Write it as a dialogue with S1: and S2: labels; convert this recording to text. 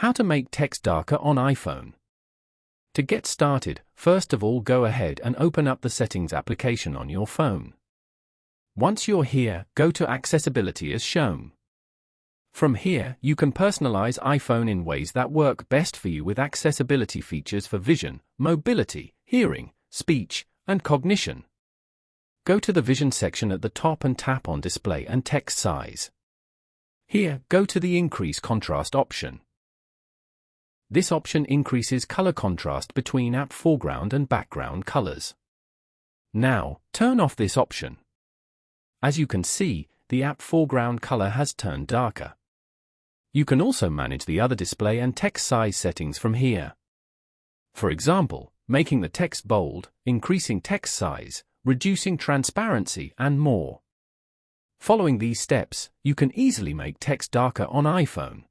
S1: How to make text darker on iPhone. To get started, first of all go ahead and open up the Settings application on your phone. Once you're here, go to Accessibility as shown. From here, you can personalize iPhone in ways that work best for you with accessibility features for vision, mobility, hearing, speech, and cognition. Go to the Vision section at the top and tap on Display and Text Size. Here, go to the Increase Contrast option. This option increases color contrast between app foreground and background colors. Now, turn off this option. As you can see, the app foreground color has turned darker. You can also manage the other display and text size settings from here. For example, making the text bold, increasing text size, reducing transparency, and more. Following these steps, you can easily make text darker on iPhone.